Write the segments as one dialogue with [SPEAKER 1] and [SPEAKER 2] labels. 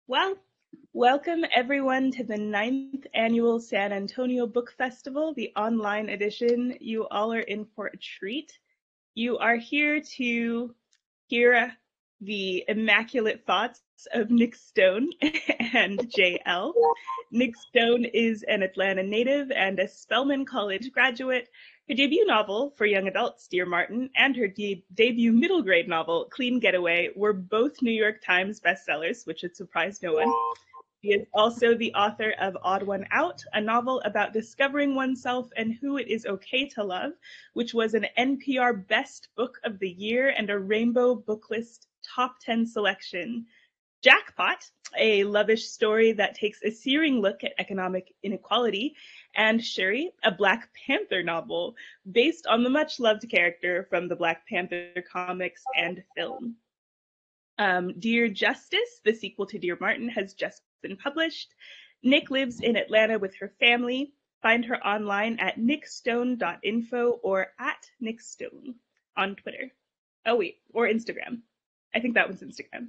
[SPEAKER 1] Well, welcome everyone to the 9th annual San Antonio Book Festival, the online edition. You all are in for a treat. You are here to hear the immaculate thoughts of Nic Stone and J.L. Nic Stone is an Atlanta native and a Spelman College graduate. Her debut novel for young adults, Dear Martin, and her debut middle grade novel, Clean Getaway, were both New York Times bestsellers, which would surprise no one. She is also the author of Odd One Out, a novel about discovering oneself and who it is okay to love, which was an NPR Best Book of the Year and a Rainbow Booklist Top 10 selection. Jackpot, a lovish story that takes a searing look at economic inequality, and Shuri, a Black Panther novel based on the much-loved character from the Black Panther comics and film. Dear Justyce, the sequel to Dear Martin, has just been published. Nic lives in Atlanta with her family. Find her online at nicstone.info or at nicstone on Twitter. Oh, wait, or Instagram. I think that one's Instagram.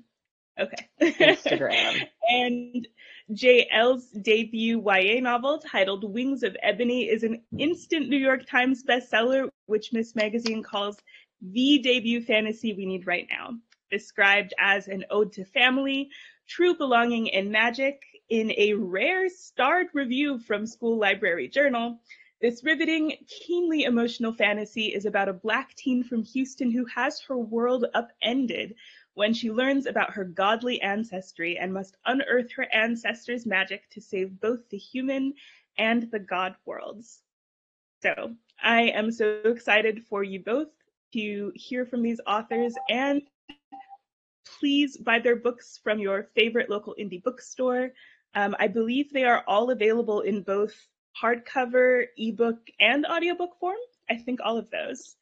[SPEAKER 1] Okay.
[SPEAKER 2] Instagram.
[SPEAKER 1] And J.L.'s debut YA novel titled Wings of Ebony is an instant New York Times bestseller, which Miss Magazine calls the debut fantasy we need right now. Described as an ode to family, true belonging, and magic in a rare starred review from School Library Journal, this riveting, keenly emotional fantasy is about a Black teen from Houston who has her world upended when she learns about her godly ancestry and must unearth her ancestors' magic to save both the human and the god worlds. So I am so excited for you both to hear from these authors, and please buy their books from your favorite local indie bookstore. I believe they are all available in both hardcover, ebook, and audiobook form. I think all of those.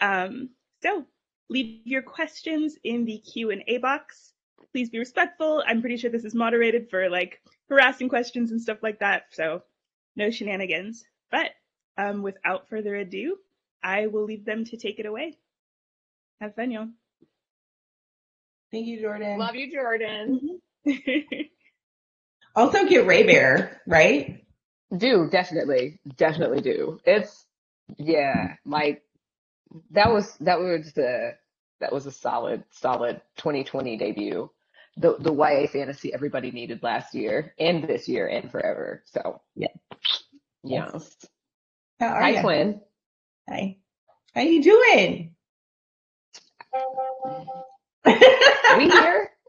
[SPEAKER 1] So leave your questions in the Q&A box. Please be respectful. I'm pretty sure this is moderated for like harassing questions and stuff like that, so no shenanigans. But without further ado, I will leave them to take it away. Have fun, y'all.
[SPEAKER 3] Thank you, Jordan.
[SPEAKER 2] Love you, Jordan.
[SPEAKER 3] Also get Ray Bear, right?
[SPEAKER 2] Do definitely do. It's like that was a solid 2020 debut. The YA fantasy everybody needed last year and this year and forever. So
[SPEAKER 3] yeah.
[SPEAKER 2] Yes.
[SPEAKER 3] How are
[SPEAKER 2] Hi,
[SPEAKER 3] you?
[SPEAKER 2] Twin.
[SPEAKER 3] Hi. How you doing?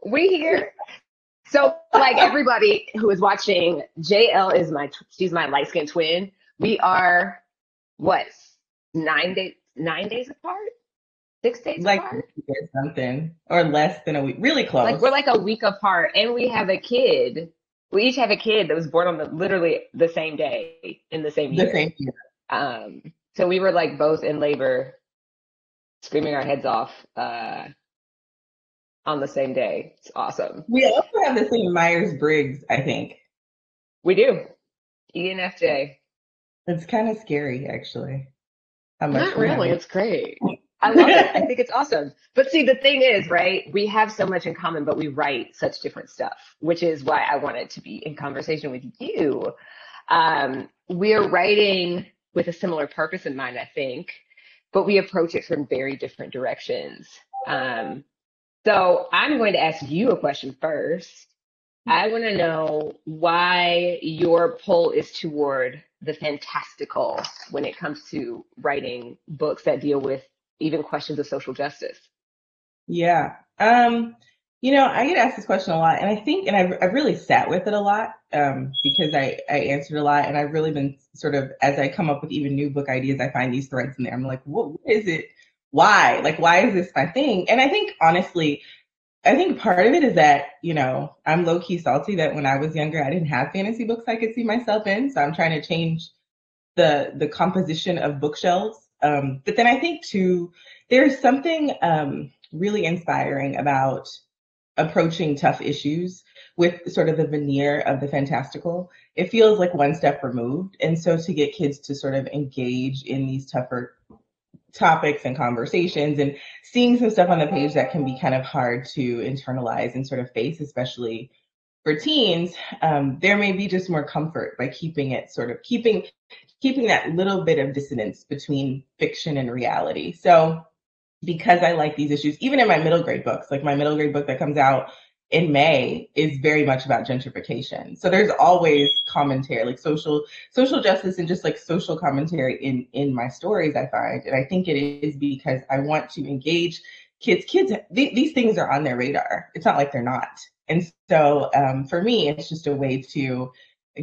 [SPEAKER 2] We here. So, like everybody who is watching, JL is she's my light-skinned twin. We are, what, 9 days apart? 6 days apart?
[SPEAKER 3] Like something, or less than a week. Really close.
[SPEAKER 2] Like, we're like a week apart, and we have a kid. We each have a kid that was born on literally the same day in the same year.
[SPEAKER 3] The same year.
[SPEAKER 2] So we were like both in labor, screaming our heads off, on the same day. It's awesome.
[SPEAKER 3] We also have the same Myers-Briggs, I think.
[SPEAKER 2] We do. ENFJ.
[SPEAKER 3] It's kind of scary, actually.
[SPEAKER 2] Not really. It's great. I love it. I think it's awesome. But see, the thing is, right, we have so much in common, but we write such different stuff, which is why I wanted to be in conversation with you. We're writing with a similar purpose in mind, I think, but we approach it from very different directions. So I'm going to ask you a question first. I want to know why your pull is toward the fantastical when it comes to writing books that deal with even questions of social justice.
[SPEAKER 3] Yeah. I get asked this question a lot, and I think, and I've really sat with it a lot because I answered a lot, and I've really been sort of, as I come up with even new book ideas, I find these threads in there. I'm like, what is it? Why? Like, why is this my thing? And I think, honestly, part of it is that, I'm low-key salty that when I was younger, I didn't have fantasy books I could see myself in. So I'm trying to change the composition of bookshelves. But then I think, too, there's something really inspiring about approaching tough issues with sort of the veneer of the fantastical. It feels like one step removed. And so to get kids to sort of engage in these tougher topics and conversations and seeing some stuff on the page that can be kind of hard to internalize and sort of face, especially for teens, there may be just more comfort by keeping it sort of keeping that little bit of dissonance between fiction and reality. So because I like these issues, even in my middle grade books, like my middle grade book that comes out in May is very much about gentrification. So there's always commentary, like social justice and just like social commentary in my stories, I find. And I think it is because I want to engage kids. These things are on their radar. It's not like they're not. And so for me, it's just a way to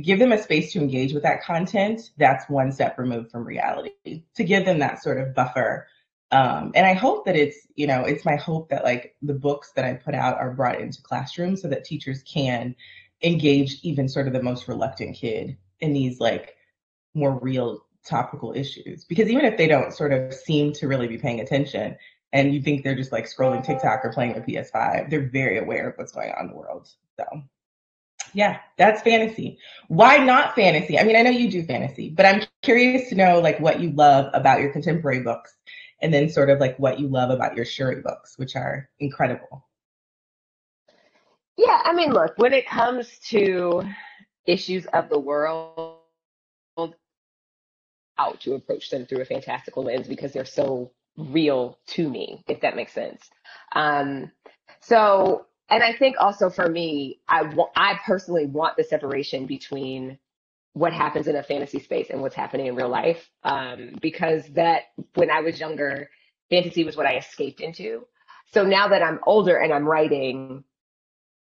[SPEAKER 3] give them a space to engage with that content. That's one step removed from reality, to give them that sort of buffer. And I hope that it's my hope that like the books that I put out are brought into classrooms so that teachers can engage even sort of the most reluctant kid in these like more real topical issues. Because even if they don't sort of seem to really be paying attention and you think they're just like scrolling TikTok or playing a PS5, they're very aware of what's going on in the world. So yeah, that's fantasy. Why not fantasy? I mean, I know you do fantasy, but I'm curious to know like what you love about your contemporary books, and then sort of like what you love about your Shuri books, which are incredible.
[SPEAKER 2] Yeah, I mean, look, when it comes to issues of the world, how to approach them through a fantastical lens because they're so real to me, if that makes sense. Um, and I think also for me, I personally want the separation between what happens in a fantasy space and what's happening in real life, because that when I was younger, fantasy was what I escaped into. So now that I'm older and I'm writing,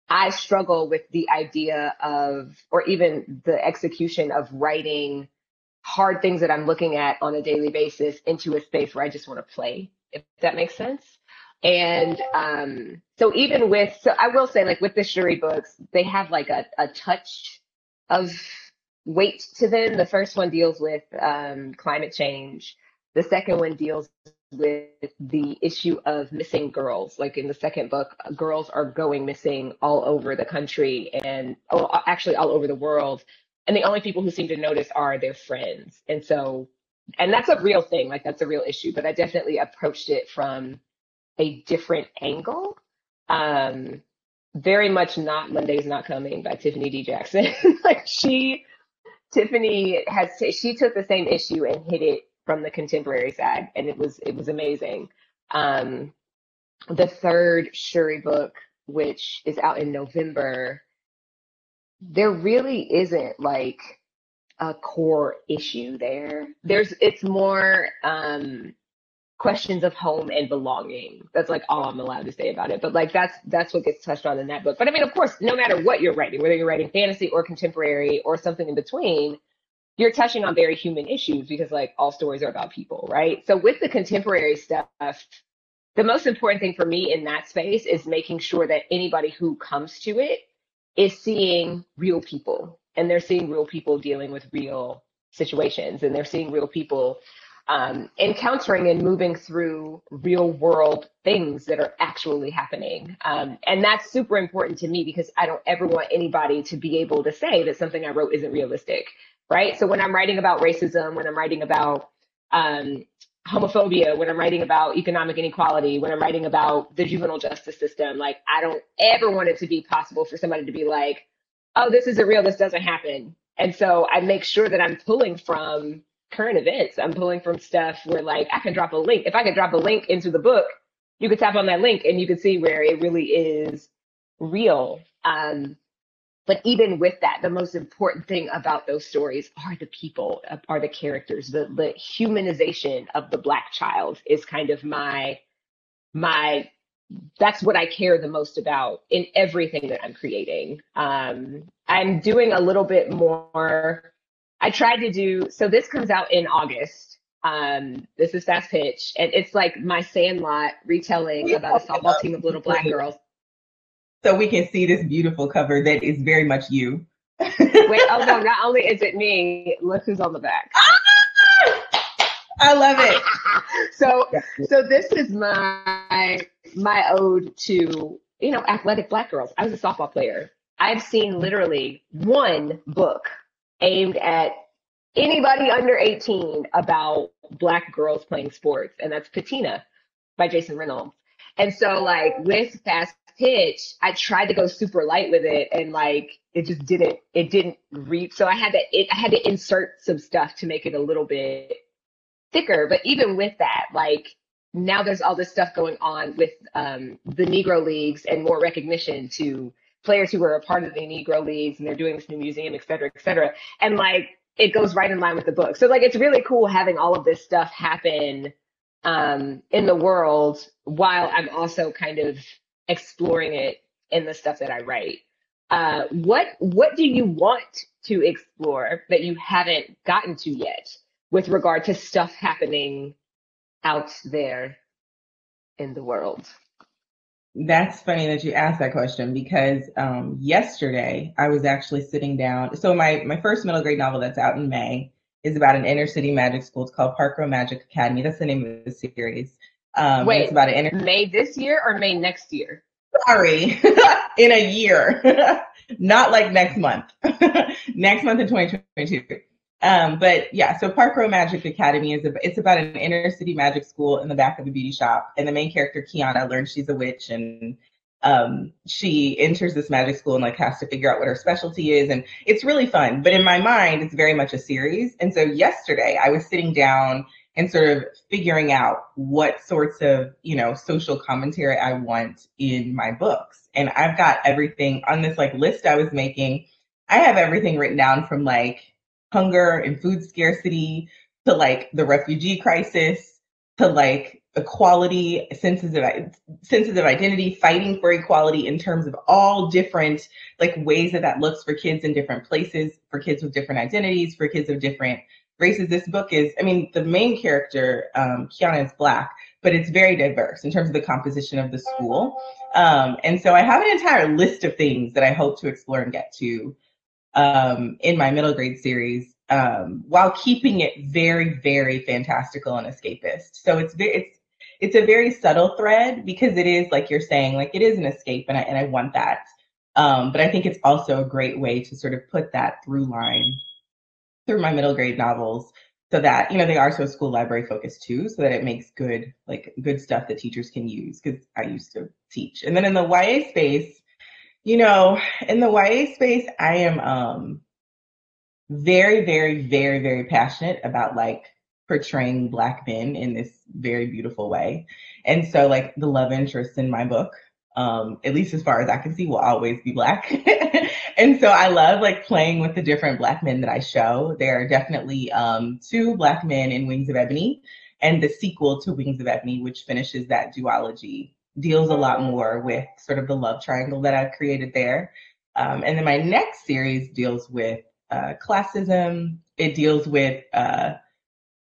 [SPEAKER 2] I struggle with the idea of, or even the execution of writing hard things that I'm looking at on a daily basis into a space where I just want to play, if that makes sense. And so I will say, like with the Shuri books, they have like a touch of weight to them. The first one deals with climate change. The second one deals with the issue of missing girls. Like in the second book, girls are going missing all over the country and actually all over the world. And the only people who seem to notice are their friends. And that's a real thing, like that's a real issue, but I definitely approached it from a different angle. Very much not Monday's Not Coming by Tiffany D. Jackson. Like Tiffany she took the same issue and hit it from the contemporary side, and it was amazing. The third Shuri book, which is out in November, there really isn't like a core issue there. It's more questions of home and belonging. That's like all I'm allowed to say about it. But like that's what gets touched on in that book. But I mean, of course, no matter what you're writing, whether you're writing fantasy or contemporary or something in between, you're touching on very human issues because like all stories are about people, right? So with the contemporary stuff, the most important thing for me in that space is making sure that anybody who comes to it is seeing real people, and they're seeing real people dealing with real situations, and they're seeing real people encountering and moving through real world things that are actually happening. And that's super important to me because I don't ever want anybody to be able to say that something I wrote isn't realistic, right? So when I'm writing about racism, when I'm writing about homophobia, when I'm writing about economic inequality, when I'm writing about the juvenile justice system, like I don't ever want it to be possible for somebody to be like, oh, this isn't real, this doesn't happen. And so I make sure that I'm pulling from current events. I'm pulling from stuff where like I can drop a link. If I could drop a link into the book, you could tap on that link and you could see where it really is real. But even with that, the most important thing about those stories are the people, are the characters. The humanization of the Black child is kind of my that's what I care the most about in everything that I'm creating. I'm doing a little bit more. I tried to do, so this comes out in August. This is Fast Pitch, and it's like my Sandlot retelling about a softball team of little Black girls.
[SPEAKER 3] So we can see this beautiful cover that is very much you.
[SPEAKER 2] Wait, oh no, not only is it me, look who's on the back.
[SPEAKER 3] I love it.
[SPEAKER 2] So this is my ode to, athletic Black girls. I was a softball player. I've seen literally one book aimed at anybody under 18 about Black girls playing sports, and that's Patina by Jason Reynolds. And so like with Fast pitch, I tried to go super light with it, and like it just didn't reap. So I had to insert some stuff to make it a little bit thicker. But even with that, like now there's all this stuff going on with the Negro Leagues and more recognition to players who were a part of the Negro Leagues, and they're doing this new museum, et cetera, et cetera. And like it goes right in line with the book. So like it's really cool having all of this stuff happen in the world while I'm also kind of exploring it in the stuff that I write. What do you want to explore that you haven't gotten to yet with regard to stuff happening out there in the world?
[SPEAKER 3] That's funny that you asked that question, because yesterday I was actually sitting down. So my first middle grade novel that's out in May is about an inner city magic school. It's called Park Row Magic Academy. That's the name of the series.
[SPEAKER 2] Wait,
[SPEAKER 3] it's about an
[SPEAKER 2] May this year or May next year?
[SPEAKER 3] Sorry, in a year, not like next month. Next month in 2022. But yeah, so Park Row Magic Academy it's about an inner city magic school in the back of a beauty shop, and the main character Kiana learns she's a witch, and she enters this magic school and like has to figure out what her specialty is, and it's really fun. But in my mind, it's very much a series. And so yesterday, I was sitting down and sort of figuring out what sorts of social commentary I want in my books, and I've got everything on this like list I was making. I have everything written down from like hunger and food scarcity to like the refugee crisis to like equality, senses of identity, fighting for equality in terms of all different like ways that looks for kids in different places, for kids with different identities, for kids of different races. This book is, I mean, the main character, Kiana, is Black, but it's very diverse in terms of the composition of the school. And so I have an entire list of things that I hope to explore and get to in my middle grade series, while keeping it very, very fantastical and escapist. So it's a very subtle thread, because it is, like you're saying, like it is an escape, and I want that. But I think it's also a great way to sort of put that through line through my middle grade novels, so that they are so school library focused too, so that it makes good stuff that teachers can use, because I used to teach. And then in the YA space, I am very, very, very, very passionate about like portraying Black men in this very beautiful way. And so like the love interest in my book, at least as far as I can see, will always be Black. And so I love like playing with the different Black men that I show. There are definitely 2 Black men in Wings of Ebony, and the sequel to Wings of Ebony, which finishes that duology, deals a lot more with sort of the love triangle that I've created there. And then my next series deals with classism. It deals with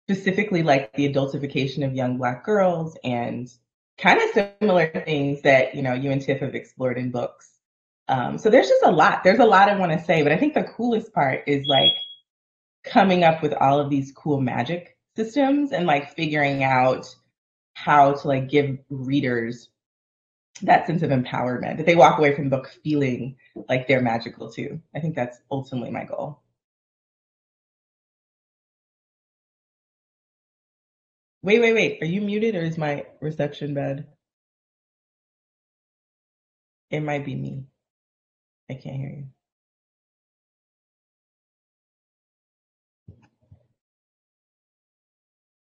[SPEAKER 3] specifically like the adultification of young Black girls, and kind of similar things that you and Tiff have explored in books. So there's just a lot. There's a lot I want to say, but I think the coolest part is like coming up with all of these cool magic systems and like figuring out how to like give readers that sense of empowerment, that they walk away from the book feeling like they're magical too. I think that's ultimately my goal. Wait. Are you muted, or is my reception bad? It might be me. I can't hear you.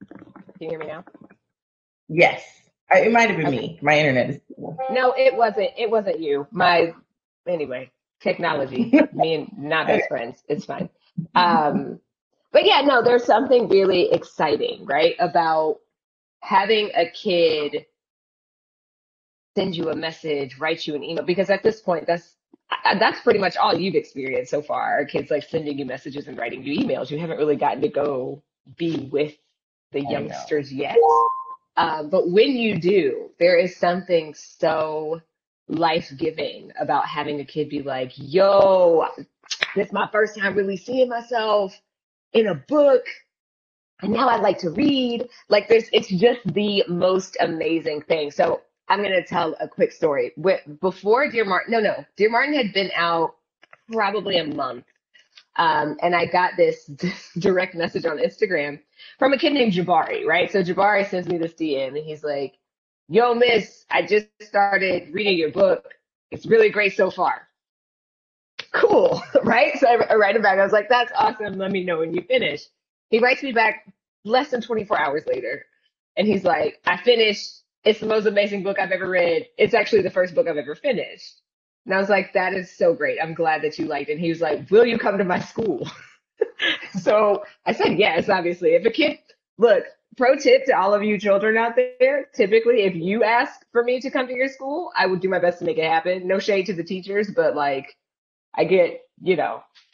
[SPEAKER 2] Can you hear me now?
[SPEAKER 3] Yes. It might have been me. My internet is.
[SPEAKER 2] No, it wasn't you. Anyway, technology. Me and not best friends. It's fine. But yeah, no, there's something really exciting, right, about having a kid send you a message, write you an email, because at this point, that's pretty much all you've experienced so far. Kids like sending you messages and writing you emails. You haven't really gotten to go be with the youngsters yet. But when you do, there is something so life-giving about having a kid be like, yo, this is my first time really seeing myself in a book, and now I like to read. Like it's just the most amazing thing. So I'm going to tell a quick story. Before Dear Martin had been out probably a month. And I got this direct message on Instagram from a kid named Jabari, right? So Jabari sends me this DM, and he's like, yo, miss, I just started reading your book. It's really great so far. Cool, right? So I write him back. I was like, that's awesome. Let me know when you finish. He writes me back less than 24 hours later. And he's like, I finished. It's the most amazing book I've ever read. It's actually the first book I've ever finished. And I was like, that is so great. I'm glad that you liked it. And he was like, will you come to my school? So I said, yes, obviously. If a kid, look, pro tip to all of you children out there, typically if you ask for me to come to your school, I would do my best to make it happen. No shade to the teachers, but like, I get,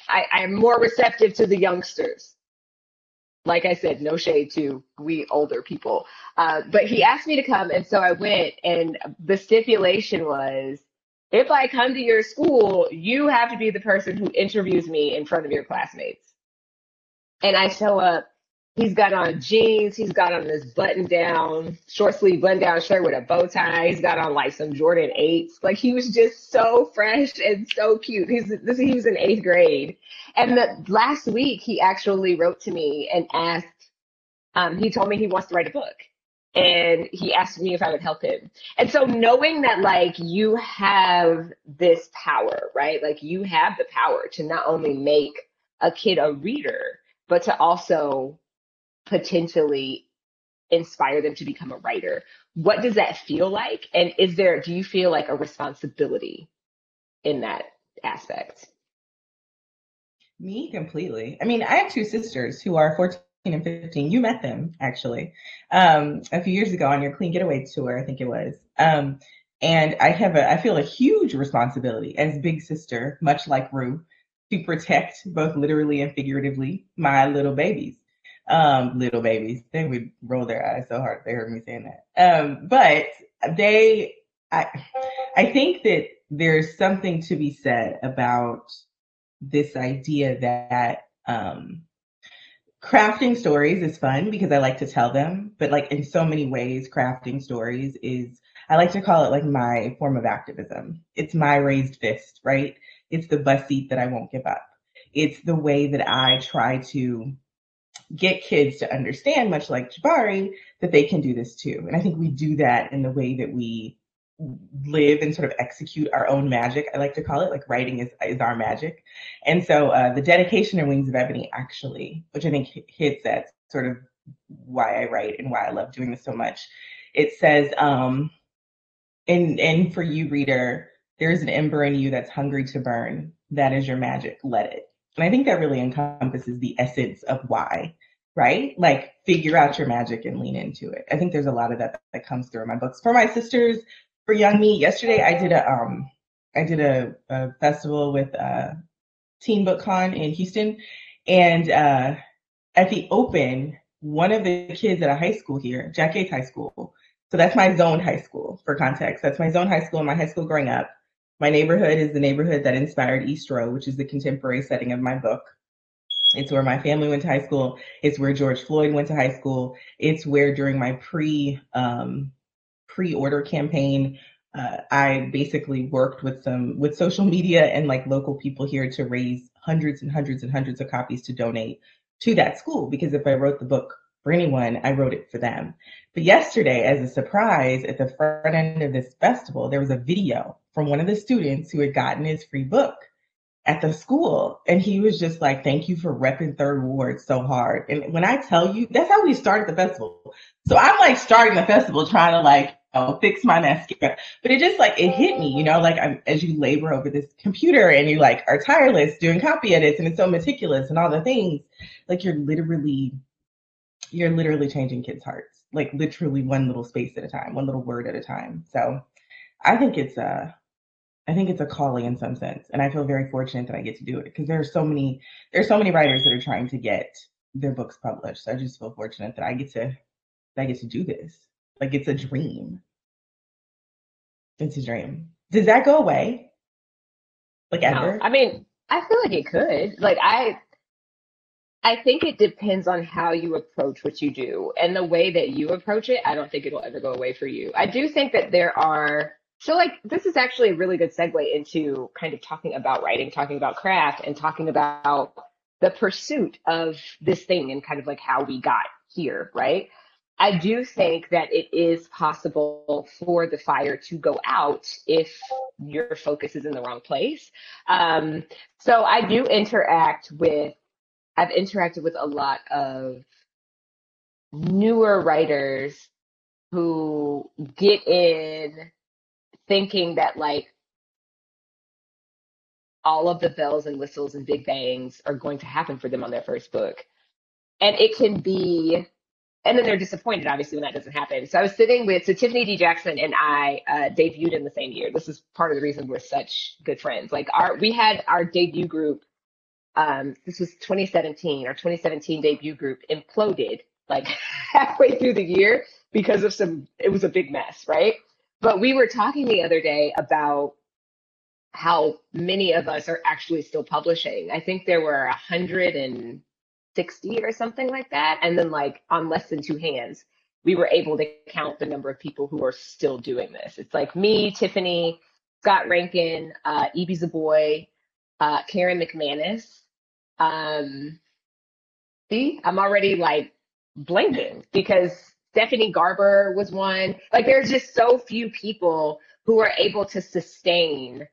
[SPEAKER 2] I'm more receptive to the youngsters. Like I said, no shade to we older people. But he asked me to come, and so I went, and the stipulation was, if I come to your school, you have to be the person who interviews me in front of your classmates. And I show up, he's got on jeans, he's got on this button-down, short-sleeve button-down shirt with a bow tie, he's got on like some Jordan 8s. Like, he was just so fresh and so cute. He was in 8th grade. And last week, he actually wrote to me and asked, he told me he wants to write a book. And he asked me if I would help him. And so knowing that, like, you have this power, right? Like, you have the power to not only make a kid a reader, but to also potentially inspire them to become a writer. What does that feel like? And do you feel like a responsibility in that aspect?
[SPEAKER 3] Me, completely. I mean, I have two sisters who are 14 and 15. You met them, actually, a few years ago on your Clean Getaway tour, I think it was. And I feel a huge responsibility as big sister, much like Rue, to protect both literally and figuratively my little babies. Little babies, they would roll their eyes so hard if they heard me saying that. But I think that there's something to be said about this idea that crafting stories is fun because I like to tell them, but like in so many ways, crafting stories is, I like to call it like my form of activism. It's my raised fist, right? It's the bus seat that I won't give up. It's the way that I try to get kids to understand, much like Jabari, that they can do this too. And I think we do that in the way that we live and sort of execute our own magic. I like to call it, like, writing is our magic. And so the dedication in Wings of Ebony, actually, which I think hits at sort of why I write and why I love doing this so much. It says, and for you, reader, there's an ember in you that's hungry to burn. That is your magic. Let it. And I think that really encompasses the essence of why, right? Like, figure out your magic and lean into it. I think there's a lot of that comes through in my books. For my sisters, for young me, yesterday I did a festival with Teen Book Con in Houston, and at the open, one of the kids at a high school here, Jack Yates High School, so that's my zoned high school, for context. That's my zoned high school, my high school growing up. My neighborhood is the neighborhood that inspired East Row, which is the contemporary setting of my book. It's where my family went to high school. It's where George Floyd went to high school. It's where, during my pre-order campaign, I basically worked with social media and like local people here to raise hundreds and hundreds and hundreds of copies to donate to that school. Because if I wrote the book for anyone, I wrote it for them. But yesterday, as a surprise, at the front end of this festival, there was a video from one of the students who had gotten his free book at the school. And he was just like, thank you for repping Third Ward so hard. And when I tell you, that's how we started the festival. So I'm like starting the festival trying to like, fix my mascara. But it just like, it hit me, like as you labor over this computer and you like are tireless doing copy edits and it's so meticulous and all the things, like you're literally changing kids' hearts, like literally one little space at a time, one little word at a time. So I think it's a calling in some sense. And I feel very fortunate that I get to do it because there's so many writers that are trying to get their books published. So I just feel fortunate that I get to do this. Like, it's a dream. It's a dream. Does that go away? Like, ever?
[SPEAKER 2] No, I mean, I feel like it could. Like, I think it depends on how you approach what you do. And the way that you approach it, I don't think it'll ever go away for you. I do think that so like, this is actually a really good segue into kind of talking about writing, talking about craft, and talking about the pursuit of this thing and kind of like how we got here, right? I do think that it is possible for the fire to go out if your focus is in the wrong place. So I do I've interacted with a lot of newer writers who get in thinking that like all of the bells and whistles and big bangs are going to happen for them on their first book. And it can be, and then they're disappointed, obviously, when that doesn't happen. So I was sitting with, so Tiffany D. Jackson and I debuted in the same year. This is part of the reason we're such good friends. Like we had our debut group, this was 2017, our 2017 debut group imploded like halfway through the year because of it was a big mess, right? But we were talking the other day about how many of us are actually still publishing. I think there were 160 or something like that. And then like on less than two hands, we were able to count the number of people who are still doing this. It's like me, Tiffany, Scott Rankin, E.B. Zaboy, Karen McManus. See, I'm already like blanking because Stephanie Garber was one. Like there's just so few people who are able to sustain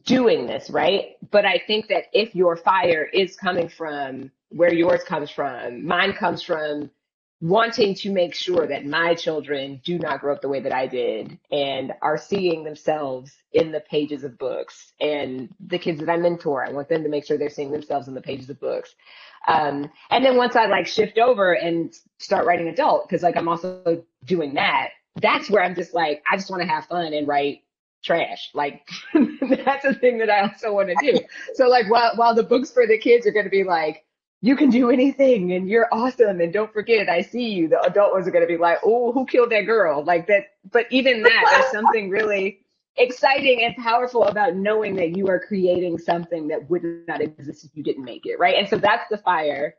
[SPEAKER 2] doing this, right? But I think that if your fire is coming from where yours comes from, mine comes from wanting to make sure that my children do not grow up the way that I did and are seeing themselves in the pages of books. And the kids that I mentor, I want them to make sure they're seeing themselves in the pages of books. And then once I like shift over and start writing adult, because like I'm also doing that, that's where I'm just like, I just want to have fun and write trash. Like that's a thing that I also want to do. So like while the books for the kids are going to be like, you can do anything and you're awesome and don't forget I see you, the adult ones are going to be like, oh, who killed that girl? Like that. But even that, there's something really exciting and powerful about knowing that you are creating something that would not exist if you didn't make it, right? And so that's the fire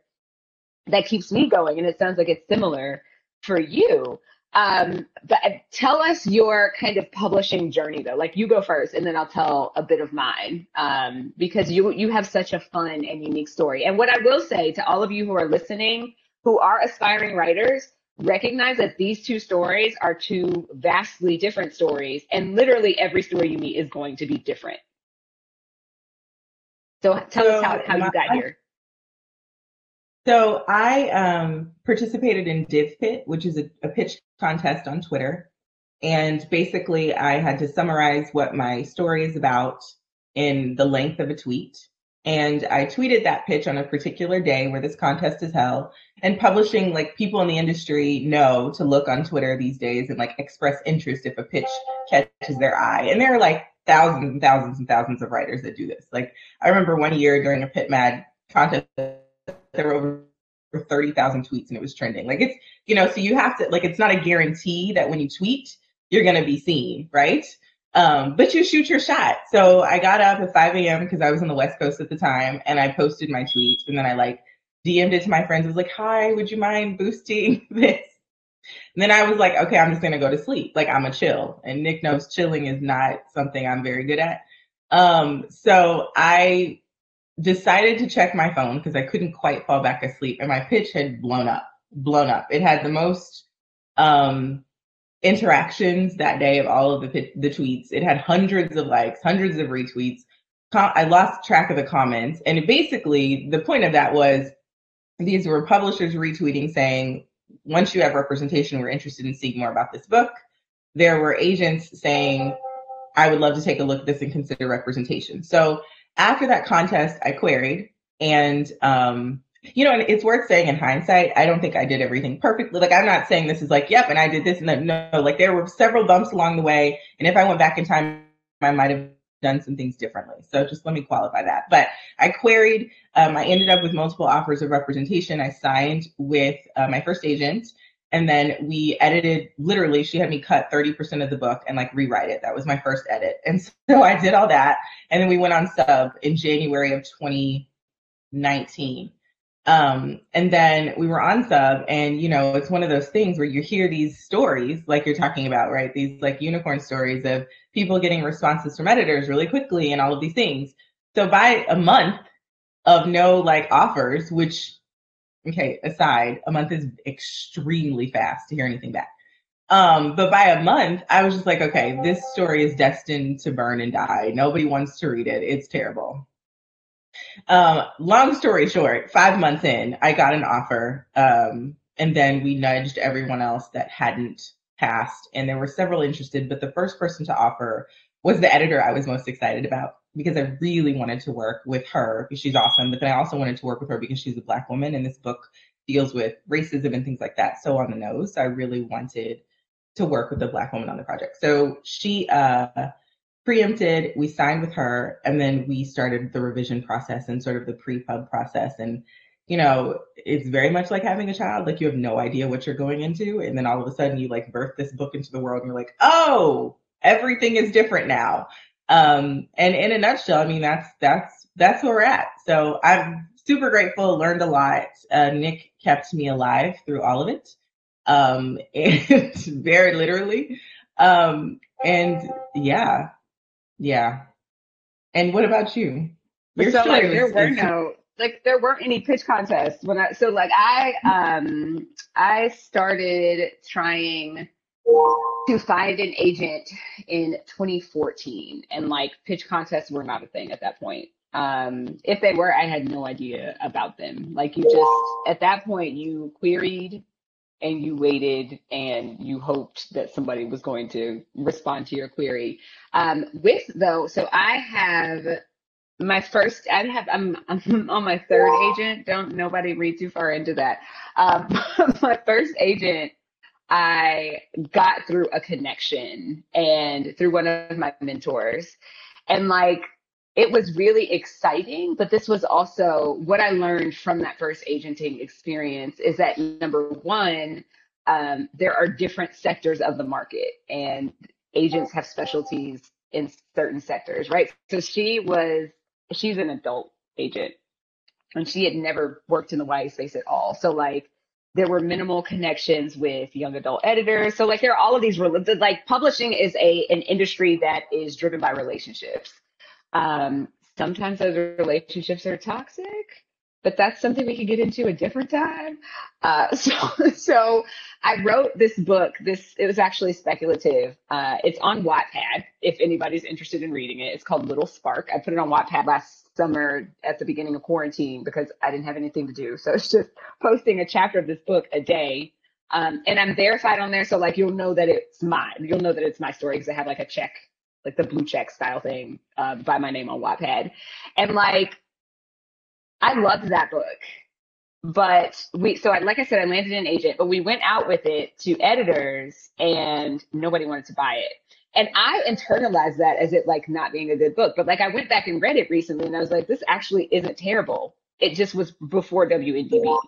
[SPEAKER 2] that keeps me going, and it sounds like it's similar for you. But tell us your kind of publishing journey, though. Like you go first, and then I'll tell a bit of mine, because you have such a fun and unique story. And what I will say to all of you who are listening, who are aspiring writers, recognize that these two stories are two vastly different stories, and literally every story you meet is going to be different. So tell us how you got here.
[SPEAKER 3] So I participated in Div Pit, which is a pitch contest on Twitter. And basically I had to summarize what my story is about in the length of a tweet. And I tweeted that pitch on a particular day where this contest is held. And publishing, like people in the industry know to look on Twitter these days and like express interest if a pitch catches their eye. And there are like thousands and thousands and thousands of writers that do this. Like I remember one year during a Pit Mad contest, there were over 30,000 tweets and it was trending. Like it's, so you have to, like, it's not a guarantee that when you tweet, you're going to be seen, right? But you shoot your shot. So I got up at 5 a.m. because I was on the West Coast at the time, and I posted my tweet, and then I like DM'd it to my friends. I was like, hi, would you mind boosting this? And then I was like, okay, I'm just going to go to sleep. Like I'm a chill, and Nick knows chilling is not something I'm very good at. So I decided to check my phone because I couldn't quite fall back asleep, and my pitch had blown up. It had the most interactions that day of all of the tweets. It had hundreds of likes, hundreds of retweets. I lost track of the comments, and basically the point of that was these were publishers retweeting saying, once you have representation, we're interested in seeing more about this book. There were agents saying, I would love to take a look at this and consider representation. So after that contest, I queried, and and it's worth saying in hindsight, I don't think I did everything perfectly. Like, I'm not saying this is like, yep, and I did this and that. No, like there were several bumps along the way, and if I went back in time, I might have done some things differently. So just let me qualify that. But I queried, I ended up with multiple offers of representation. I signed with my first agent, and then we edited, literally, she had me cut 30% of the book and like rewrite it. That was my first edit. And so I did all that. And then we went on sub in January of 2019. And then we were on sub, and it's one of those things where you hear these stories like you're talking about, right? These like unicorn stories of people getting responses from editors really quickly and all of these things. So by a month of no like offers, which, okay, aside, a month is extremely fast to hear anything back. But by a month, I was just like, okay, this story is destined to burn and die. Nobody wants to read it. It's terrible. Long story short, 5 months in, I got an offer. And then we nudged everyone else that hadn't passed. And there were several interested, but the first person to offer was the editor I was most excited about because I really wanted to work with her because she's awesome. But then I also wanted to work with her because she's a Black woman. And this book deals with racism and things like that. So on the nose, so I really wanted to work with a Black woman on the project. So she preempted, we signed with her, and then we started the revision process and sort of the pre-pub process. And, you know, it's very much like having a child. Like, you have no idea what you're going into. And then all of a sudden you like birth this book into the world and you're like, oh, everything is different now. And in a nutshell, I mean, that's where we're at. So I'm super grateful, learned a lot. Nic kept me alive through all of it. And very literally. And yeah. Yeah. And what about you? Your
[SPEAKER 2] So like
[SPEAKER 3] story
[SPEAKER 2] there weren't any pitch contests when I started trying to find an agent in 2014, and like pitch contests were not a thing at that point. If they were, I had no idea about them. Like, you just, at that point, you queried and you waited and you hoped that somebody was going to respond to your query. So I have I'm on my third agent. Don't nobody read too far into that. My first agent, I got through a connection and through one of my mentors. And like, it was really exciting, but this was also what I learned from that first agenting experience is that, number one, there are different sectors of the market and agents have specialties in certain sectors, right? So she's an adult agent and she had never worked in the YA space at all. So like, there were minimal connections with young adult editors. So like, there are all of these, like, publishing is an industry that is driven by relationships. Sometimes those relationships are toxic, but that's something we could get into a different time. So I wrote this book. It was actually speculative. It's on Wattpad if anybody's interested in reading it. It's called Little Spark. I put it on Wattpad last summer at the beginning of quarantine because I didn't have anything to do. So it's just posting a chapter of this book a day. And I'm verified on there. So like, you'll know that it's mine. You'll know that it's my story because I have like a check, like the blue check style thing, by my name on Wattpad. And like, I loved that book. But like I said, I landed an agent, but we went out with it to editors and nobody wanted to buy it. And I internalized that as it like not being a good book. But like, I went back and read it recently and I was like, this actually isn't terrible. It just was before WNDB.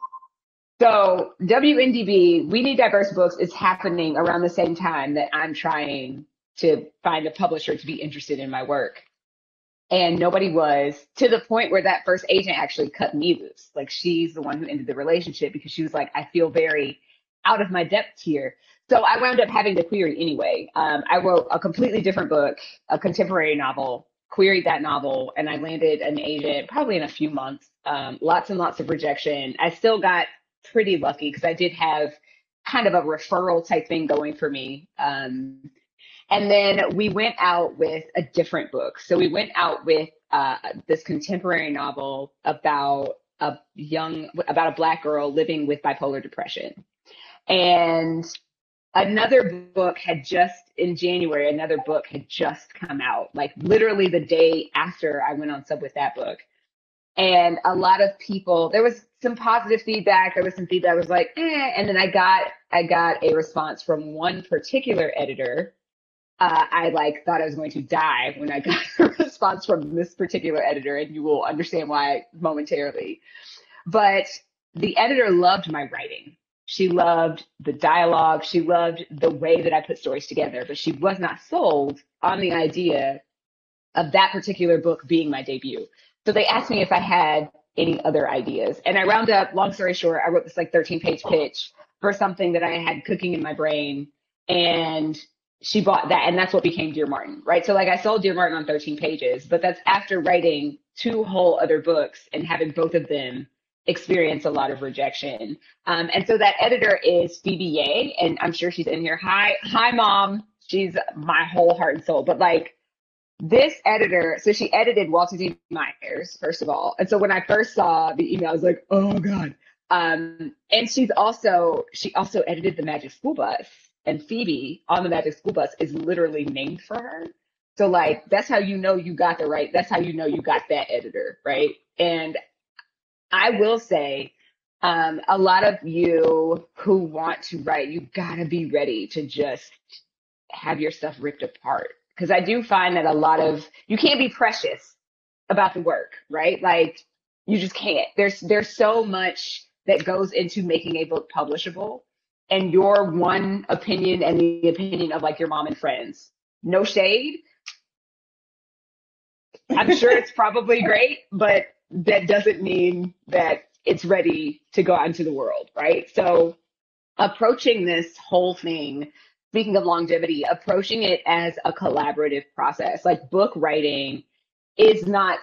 [SPEAKER 2] So WNDB, We Need Diverse Books, is happening around the same time that I'm trying to find a publisher to be interested in my work. And nobody was, to the point where that first agent actually cut me loose. Like, she's the one who ended the relationship because she was like, I feel very out of my depth here. So I wound up having to query anyway. I wrote a completely different book, a contemporary novel, queried that novel, and I landed an agent probably in a few months. Lots and lots of rejection. I still got pretty lucky because I did have kind of a referral type thing going for me. And then we went out with a different book. So we went out with this contemporary novel about a Black girl living with bipolar depression. And in January, another book had just come out, like literally the day after I went on sub with that book. And a lot of people, there was some positive feedback. There was some feedback that was like, eh. And then I got a response from one particular editor. I like thought I was going to die when I got a response from this particular editor, and you will understand why momentarily. But the editor loved my writing. She loved the dialogue. She loved the way that I put stories together, but she was not sold on the idea of that particular book being my debut. So they asked me if I had any other ideas. And I round up, long story short, I wrote this like 13-page pitch for something that I had cooking in my brain. And she bought that, and that's what became Dear Martin, right? So like, I sold Dear Martin on 13 pages, but that's after writing 2 whole other books and having both of them experience a lot of rejection. And so that editor is Phoebe Ye, and I'm sure she's in here. Hi, Mom. She's my whole heart and soul. But like this editor, so she edited Walter D. Myers, first of all. And so when I first saw the email, I was like, oh God. And she also edited The Magic School Bus. And Phoebe on The Magic School Bus is literally named for her. So like, that's how you know you got that's how you know you got that editor, right? And I will say, a lot of you who want to write, you gotta be ready to just have your stuff ripped apart. Because I do find that you can't be precious about the work, right? Like you just can't. There's so much that goes into making a book publishable, and your one opinion and the opinion of like your mom and friends. No shade. I'm sure it's probably great, but that doesn't mean that it's ready to go out into the world, right? So approaching this whole thing, speaking of longevity, approaching it as a collaborative process. Like book writing is not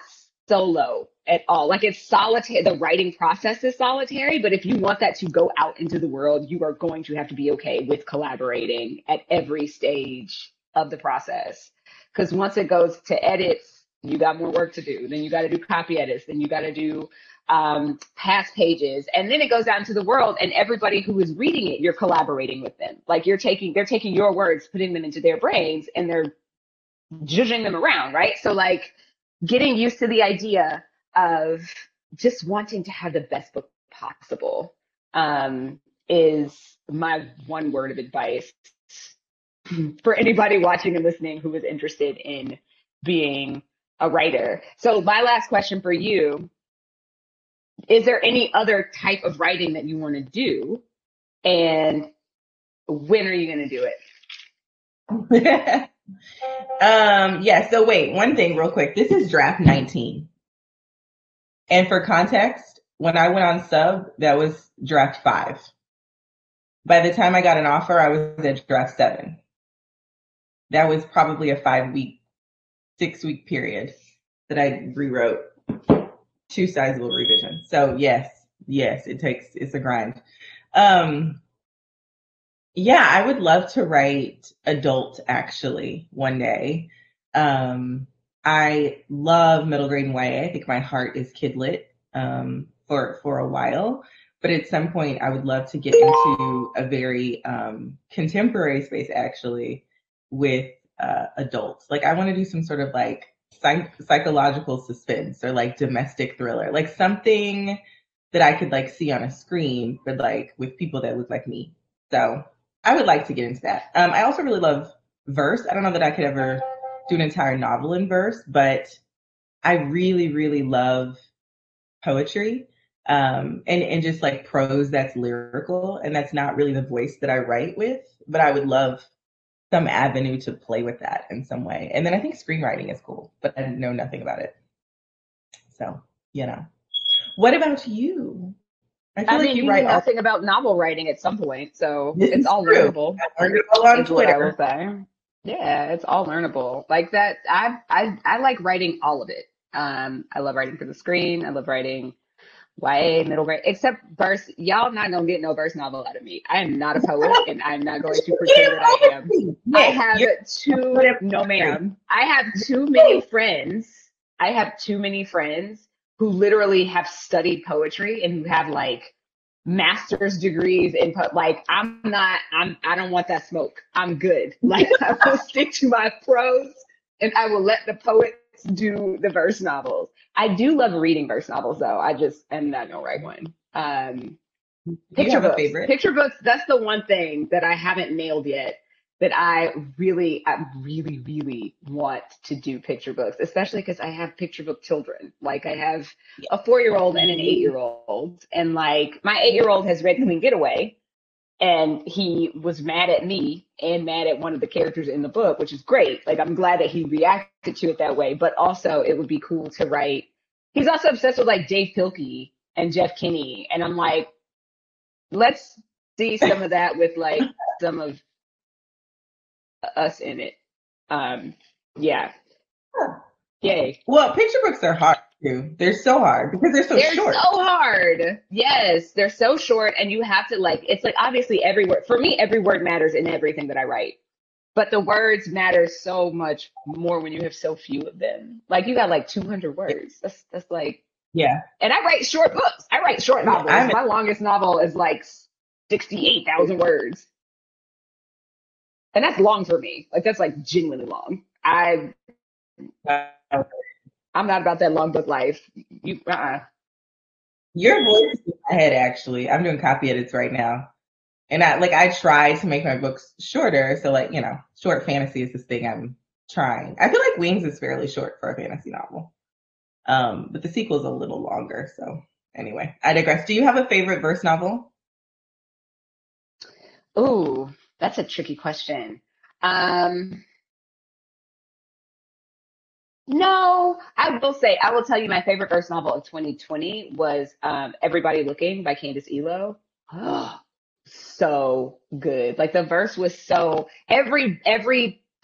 [SPEAKER 2] solo at all. Like it's solitary. The writing process is solitary, but if you want that to go out into the world, you are going to have to be okay with collaborating at every stage of the process. Because once it goes to edits, you got more work to do. Then you got to do copy edits. Then you got to do past pages, and then it goes out into the world, and everybody who is reading it, you're collaborating with them. Like they're taking your words, putting them into their brains, and they're judging them around, right? So like getting used to the idea of just wanting to have the best book possible is my one word of advice for anybody watching and listening who is interested in being a writer. So my last question for you, is there any other type of writing that you want to do? And when are you going to do
[SPEAKER 3] it? Yeah, so wait, one thing real quick. This is draft 19. And for context, when I went on sub, that was draft 5. By the time I got an offer, I was at draft 7. That was probably a 5-week, 6-week period that I rewrote 2 sizable revisions. So yes, it's a grind. Yeah, I would love to write adult actually one day. I love middle grade and YA. I think my heart is kidlit for a while. But at some point, I would love to get into a very contemporary space actually with adults. Like I want to do some sort of like psychological suspense or like domestic thriller, like something that I could like see on a screen, but like with people that look like me. So I would like to get into that. I also really love verse. I don't know that I could ever do an entire novel in verse, but I really, really love poetry and just like prose that's lyrical. And that's not really the voice that I write with, but I would love some avenue to play with that in some way. And then I think screenwriting is cool, but I know nothing about it. So, What about you?
[SPEAKER 2] I mean, you write nothing about novel writing at some point, so it's all learnable.
[SPEAKER 3] I learned it all on Twitter.
[SPEAKER 2] I will say. Yeah, it's all learnable. Like that, I like writing all of it. I love writing for the screen. I love writing YA, middle grade, except verse. Y'all not gonna get no verse novel out of me. I am not a poet, and I'm not going to pretend that I am. I have no ma'am. I have too many friends. I have too many friends who literally have studied poetry and who have like master's degrees in like I don't want that smoke. I'm good. Like I will stick to my prose and I will let the poets do the verse novels. I do love reading verse novels though. I just am not gonna write one. Picture books. Picture books, that's the one thing that I haven't nailed yet. That I really want to do picture books, especially because I have picture book children. Like I have a 4-year-old and an 8-year-old. And like my 8-year-old has read Clean Getaway and he was mad at me and mad at one of the characters in the book, which is great. Like I'm glad that he reacted to it that way, but also it would be cool to write. He's also obsessed with like Dave Pilkey and Jeff Kinney. And I'm like, let's see some of that with like some of us in it. Yeah. Yay.
[SPEAKER 3] Well, picture books are hard. too. They're so hard because they're so short.
[SPEAKER 2] They're so hard. Yes, they're so short, and you have to like. It's like obviously every word for me. Every word matters in everything that I write, but the words matter so much more when you have so few of them. Like you got like 200 words. That's like
[SPEAKER 3] Yeah.
[SPEAKER 2] And I write short books. I write short novels. My longest novel is like 68,000 words, and that's long for me. Like that's like genuinely long. I'm not about that long book life.
[SPEAKER 3] Your voice is in my head, actually. I'm doing copy edits right now. And I try to make my books shorter. So like, short fantasy is this thing I'm trying. I feel like Wings is fairly short for a fantasy novel. But the sequel is a little longer. So anyway, I digress. Do you have a favorite verse novel?
[SPEAKER 2] Oh, that's a tricky question. No, I will tell you my favorite verse novel of 2020 was Everybody Looking by Candice Elo. Oh, so good. Like the verse was so every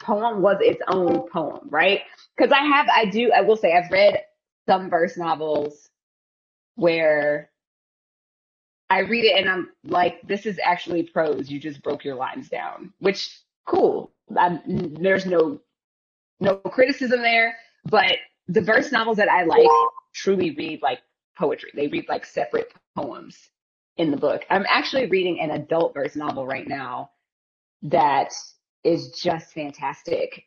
[SPEAKER 2] poem was its own poem, right? Because I will say I've read some verse novels where I read it and I'm like, this is actually prose. You just broke your lines down, which cool. There's no criticism there, but the verse novels that I like truly read like poetry. They read like separate poems in the book. I'm actually reading an adult verse novel right now that is just fantastic.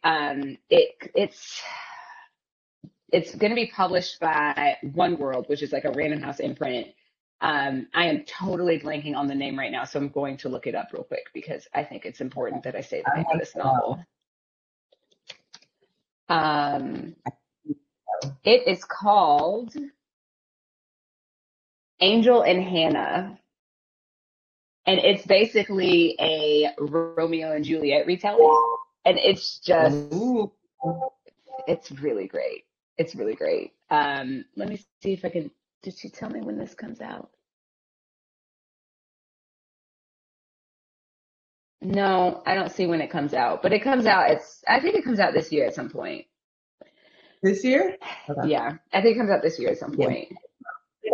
[SPEAKER 2] It's going to be published by One World, which is like a Random House imprint. I am totally blanking on the name right now, so I'm going to look it up real quick because I think it's important that I say the name of this novel. It is called Angel and Hannah, and it's basically a Romeo and Juliet retelling, and it's just it's really great. It's really great. Let me see if I can. Did she tell me when this comes out? No, I don't see when it comes out, but it comes out. I think it comes out this year at some point.
[SPEAKER 3] This year?
[SPEAKER 2] Okay. Yeah, I think it comes out this year at some point.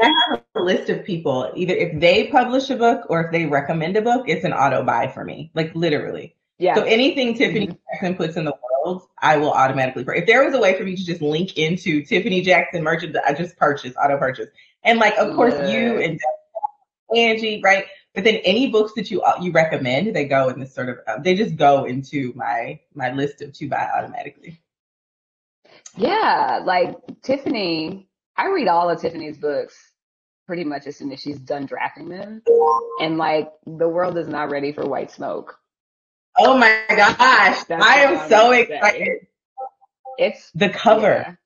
[SPEAKER 3] I have a list of people. Either if they publish a book or if they recommend a book, it's an auto buy for me. Like literally. Yeah. So anything Tiffany Jackson puts in the world, I will automatically purchase. If there was a way for me to just link into Tiffany Jackson merchant, I just auto purchase. And like, of course, you and Angie, right? But then any books that you recommend, they go in this sort of, they just go into my list of to buy automatically.
[SPEAKER 2] Yeah, like Tiffany, I read all of Tiffany's books pretty much as soon as she's done drafting them. And like the world is not ready for White Smoke.
[SPEAKER 3] Oh my gosh. I am so excited.
[SPEAKER 2] It's
[SPEAKER 3] the cover.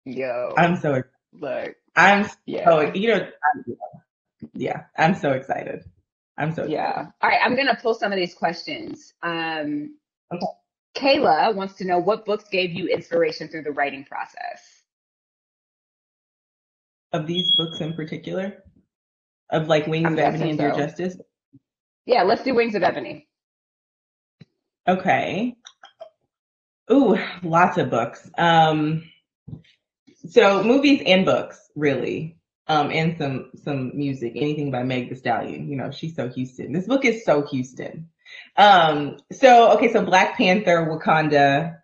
[SPEAKER 2] Yeah. Yo.
[SPEAKER 3] I'm so excited.
[SPEAKER 2] Look.
[SPEAKER 3] I'm so excited.
[SPEAKER 2] Yeah. All right, I'm gonna pull some of these questions. Okay. Kayla wants to know what books gave you inspiration through the writing process.
[SPEAKER 3] Of these books in particular? Of like Wings of Ebony and Dear Justyce?
[SPEAKER 2] Yeah, let's do Wings of Ebony.
[SPEAKER 3] Okay. Ooh, lots of books. So movies and books, really. And some music, anything by Meg Thee Stallion. She's so Houston. This book is so Houston. So Black Panther, Wakanda.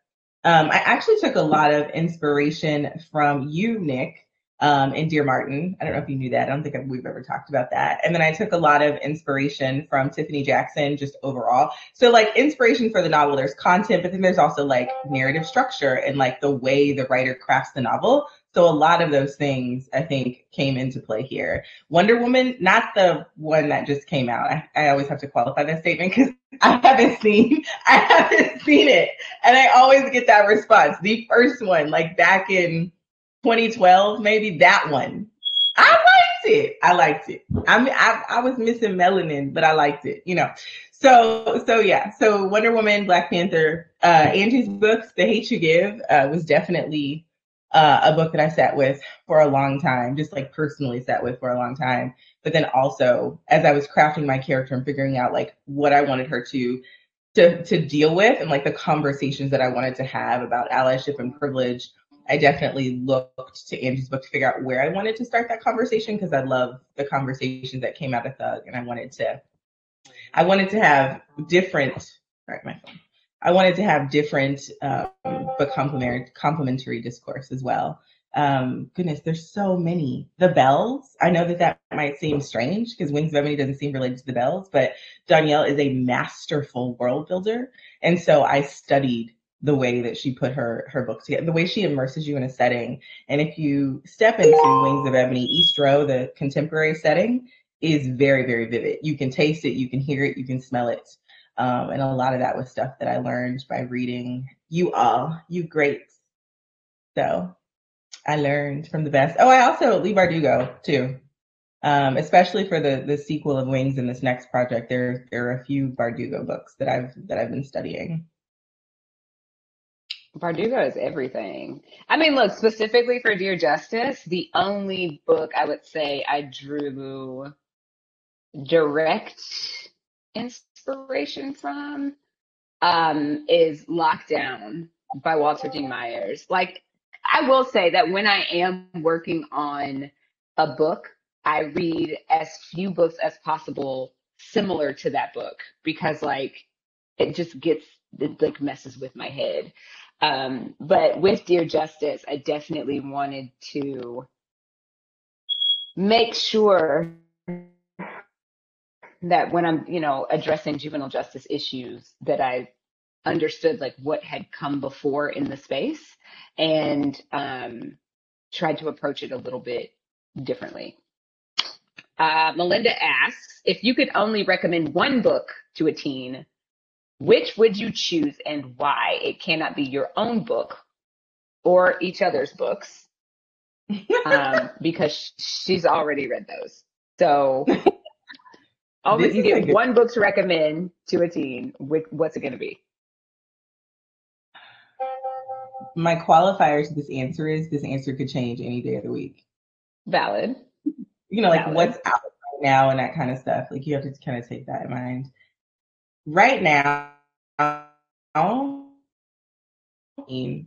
[SPEAKER 3] I actually took a lot of inspiration from you, Nic, and Dear Martin. I don't know if you knew that. I don't think we've ever talked about that. And then I took a lot of inspiration from Tiffany Jackson, just overall. So like inspiration for the novel, there's content, but then there's also like narrative structure and like the way the writer crafts the novel. So a lot of those things, I think, came into play here. Wonder Woman, not the one that just came out. I always have to qualify that statement because I haven't seen it. And I always get that response. The first one, like back in 2012, maybe that one. I liked it. I was missing melanin, but I liked it, So yeah. So Wonder Woman, Black Panther, Angie's books, The Hate You Give, was definitely a book that I sat with for a long time, just like personally sat with for a long time. But then also as I was crafting my character and figuring out like what I wanted her to deal with and like the conversations that I wanted to have about allyship and privilege I definitely looked to Angie's book to figure out where I wanted to start that conversation, because I love the conversations that came out of Thug, and I wanted to have different. Sorry, my phone. I wanted to have different but complementary discourse as well. Goodness, there's so many. The Bells. I know that might seem strange because Wings of Ebony doesn't seem related to the Bells, but Danielle is a masterful world builder, and so I studied the way that she put her book together, the way she immerses you in a setting. And if you step into Wings of Ebony, East Row, the contemporary setting, is very, very vivid. You can taste it, you can hear it, you can smell it. And a lot of that was stuff that I learned by reading you greats. So I learned from the best. Oh, I also Lee Bardugo too. Especially for the sequel of Wings in this next project. There are a few Bardugo books that I've been studying.
[SPEAKER 2] Bardugo is everything. I mean, look, specifically for Dear Justice, the only book I would say I drew direct inspiration from is Lockdown by Walter D. Myers. Like, I will say that when I am working on a book, I read as few books as possible similar to that book, because like it like messes with my head. But with Dear Justice, I definitely wanted to make sure that when I'm, addressing juvenile justice issues, that I understood like what had come before in the space, and tried to approach it a little bit differently. Melinda asks, if you could only recommend one book to a teen, which would you choose and why? It cannot be your own book or each other's books, because she's already read those. So you get one book to recommend to a teen. What's it going to be?
[SPEAKER 3] My qualifier to this answer could change any day of the week.
[SPEAKER 2] Valid.
[SPEAKER 3] Like what's out right now and that kind of stuff. Like you have to kind of take that in mind. Right now, and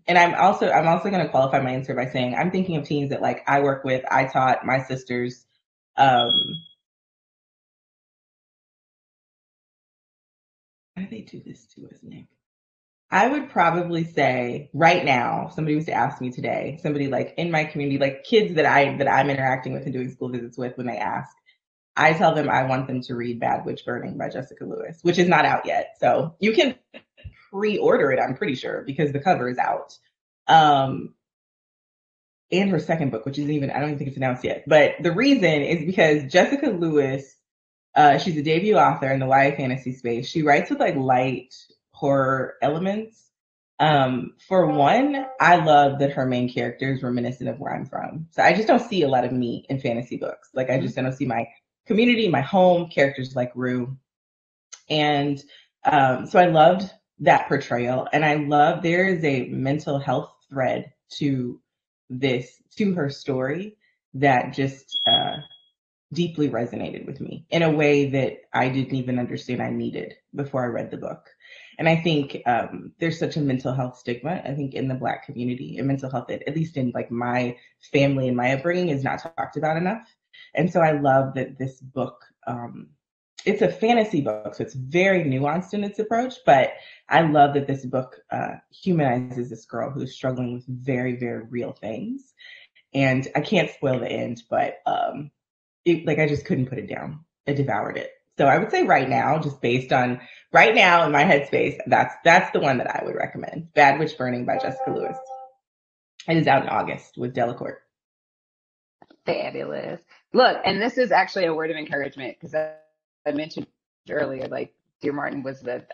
[SPEAKER 3] I'm also going to qualify my answer by saying I'm thinking of teens that like I work with, I taught, my sisters. How do they do this to us, Nick? I would probably say right now, somebody was to ask me today, somebody like in my community, like kids that I'm interacting with and doing school visits with, when they ask, I tell them I want them to read Bad Witch Burning by Jessica Lewis, which is not out yet. So you can pre-order it, I'm pretty sure, because the cover is out. And her second book, which isn't even, I don't even think it's announced yet. But the reason is because Jessica Lewis, she's a debut author in the YA fantasy space. She writes with like light horror elements. For one, I love that her main character is reminiscent of where I'm from. So I just don't see a lot of me in fantasy books. Like I just don't see my community, my home, characters like Rue. And so I loved that portrayal. And I love there is a mental health thread to her story that just deeply resonated with me in a way that I didn't even understand I needed before I read the book. And I think there's such a mental health stigma, I think, in the Black community, and mental health, at least in like my family and my upbringing, is not talked about enough. And so I love that this book, it's a fantasy book, so it's very nuanced in its approach, but I love that this book humanizes this girl who's struggling with very, very real things. And I can't spoil the end, but I just couldn't put it down. I devoured it. So I would say right now, just based on right now in my headspace, that's the one that I would recommend. Bad Witch Burning by Jessica Lewis. It is out in August with Delacourt.
[SPEAKER 2] Fabulous. Look, and this is actually a word of encouragement, because I mentioned earlier, like Dear Martin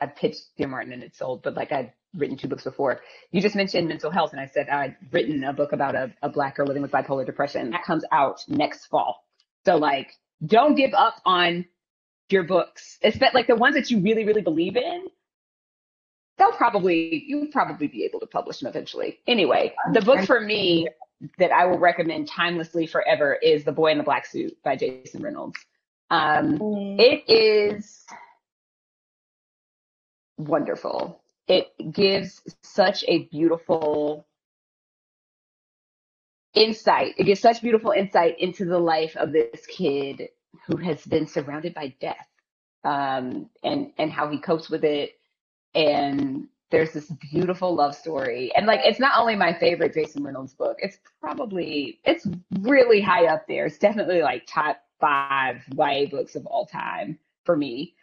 [SPEAKER 2] I pitched Dear Martin and it sold, but like I'd written 2 books before. You just mentioned mental health, and I said I'd written a book about a Black girl living with bipolar depression. That comes out next fall. So like, don't give up on your books. It's like the ones that you really, really believe in, you'll probably be able to publish them eventually. Anyway, the book for me that I will recommend timelessly forever is The Boy in the Black Suit by Jason Reynolds. It is wonderful. It gives such a beautiful insight. It gives such beautiful insight into the life of this kid who has been surrounded by death, and how he copes with it. And there's this beautiful love story. And like, it's not only my favorite Jason Reynolds book, it's really high up there. It's definitely like top 5 YA books of all time for me.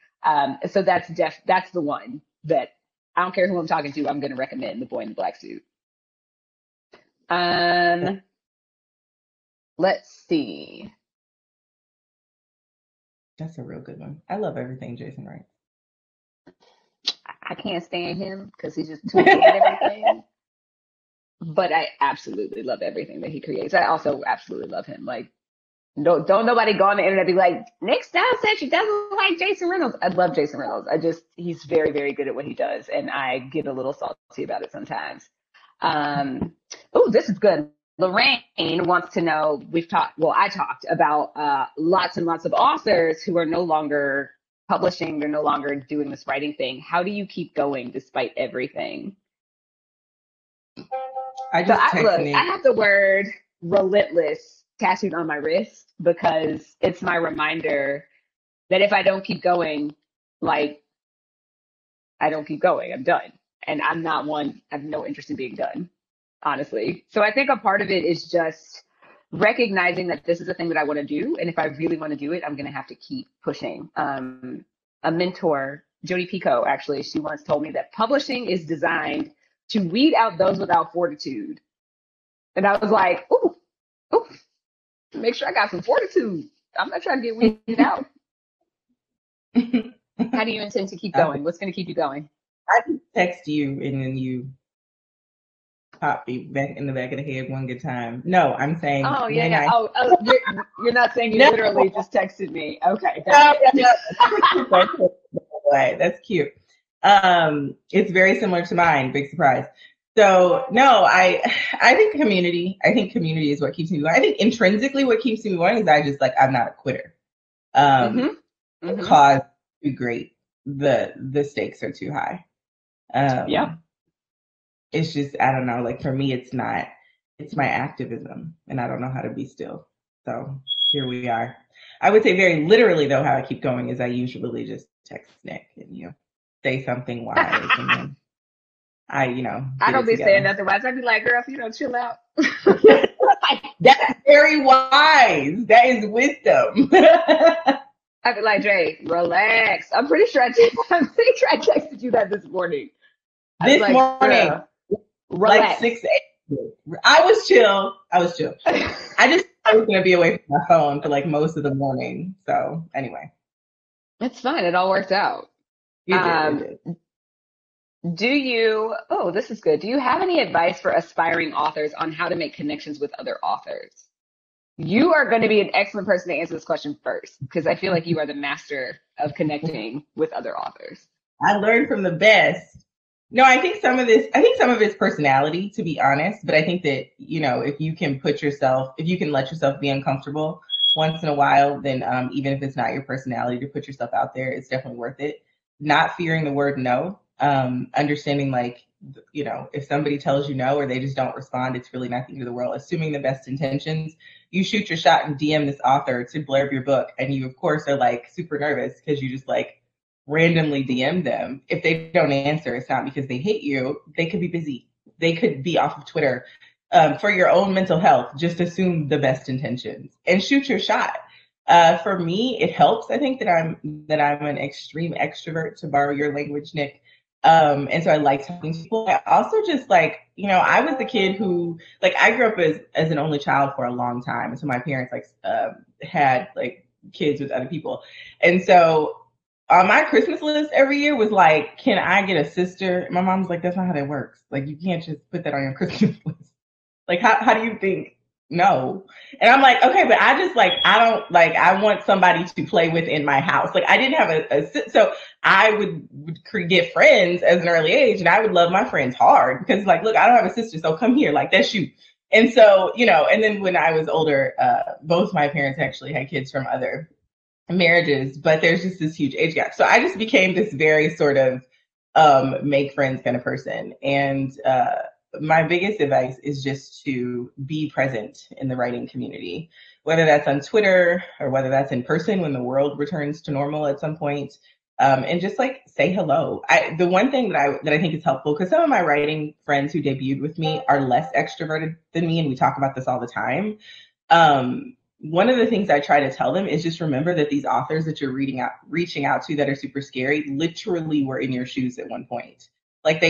[SPEAKER 2] So that's the one that I don't care who I'm talking to, I'm going to recommend, The Boy in the Black Suit. Let's see.
[SPEAKER 3] That's a real good one. I love everything Jason writes.
[SPEAKER 2] I can't stand him because he's just too good at everything. But I absolutely love everything that he creates. I also absolutely love him. Like, don't nobody go on the internet and be like, Nic Stone said she doesn't like Jason Reynolds. I love Jason Reynolds. He's very, very good at what he does, and I get a little salty about it sometimes. Oh, this is good. Lorraine wants to know, I talked about lots and lots of authors who are no longer publishing, they're no longer doing this writing thing. How do you keep going despite everything? I have the word relentless tattooed on my wrist because it's my reminder that if I don't keep going, like, I don't keep going, I'm done. And I have no interest in being done, honestly. So I think a part of it is just recognizing that this is a thing that I want to do. And if I really want to do it, I'm going to have to keep pushing. A mentor, Jodi Picoult, actually, she once told me that publishing is designed to weed out those without fortitude. And I was like, ooh, make sure I got some fortitude. I'm not trying to get weeded out. How do you intend to keep going? What's going to keep you going?
[SPEAKER 3] I can text you and then you pop me back in the back of the head one good time. No, I'm saying.
[SPEAKER 2] Oh, yeah. You're not saying you literally just texted me. Okay.
[SPEAKER 3] That's cute. It's very similar to mine. Big surprise. So no, I think community. I think community is what keeps me going. I think intrinsically what keeps me going is I'm not a quitter. The cause is too great. The stakes are too high. It's just, I don't know, like for me, it's my activism and I don't know how to be still. So here we are. I would say very literally though, how I keep going is I usually just text Nic and say something wise and then I don't be
[SPEAKER 2] saying nothing wise. I'd be like, girl, if you don't chill out.
[SPEAKER 3] That's very wise. That is wisdom.
[SPEAKER 2] I'd be like, Jay, relax. I'm pretty sure I texted you that this morning.
[SPEAKER 3] This morning. Like 6 a.m. I was chill. I was going to be away from my phone for like most of the morning. So anyway.
[SPEAKER 2] It's fine. It all worked out.
[SPEAKER 3] It did.
[SPEAKER 2] This is good. Do you have any advice for aspiring authors on how to make connections with other authors? You are going to be an excellent person to answer this question first, because I feel like you are the master of connecting with other authors.
[SPEAKER 3] I learned from the best. No, I think some of it's personality, to be honest. But I think that, if you can let yourself be uncomfortable once in a while, then even if it's not your personality to put yourself out there, it's definitely worth it. Not fearing the word no, understanding if somebody tells you no or they just don't respond, it's really not the end of the world. Assuming the best intentions, you shoot your shot and DM this author to blurb your book. And you, of course, are like super nervous because you just randomly DM them. If they don't answer, it's not because they hate you. They could be busy. They could be off of Twitter. For your own mental health, just assume the best intentions and shoot your shot. For me, it helps. I think that I'm an extreme extrovert, to borrow your language, Nic. And so I like talking to people. I also just I was the kid who I grew up as an only child for a long time. And so my parents had kids with other people. And so on my Christmas list every year was can I get a sister? My mom's like, that's not how that works. You can't just put that on your Christmas list. How do you think? No. And I'm like, okay, but I want somebody to play with in my house. I didn't have so I would get friends as an early age, and I would love my friends hard because look, I don't have a sister, so come here, that's you. And so, and then when I was older, both my parents actually had kids from other marriages, but there's just this huge age gap. So I just became this very sort of make friends kind of person. And my biggest advice is just to be present in the writing community, whether that's on Twitter or whether that's in person when the world returns to normal at some point. And just like say hello. The one thing that I think is helpful, because some of my writing friends who debuted with me are less extroverted than me, and we talk about this all the time. One of the things I try to tell them is just remember that these authors that you're reaching out to that are super scary literally were in your shoes at one point. Like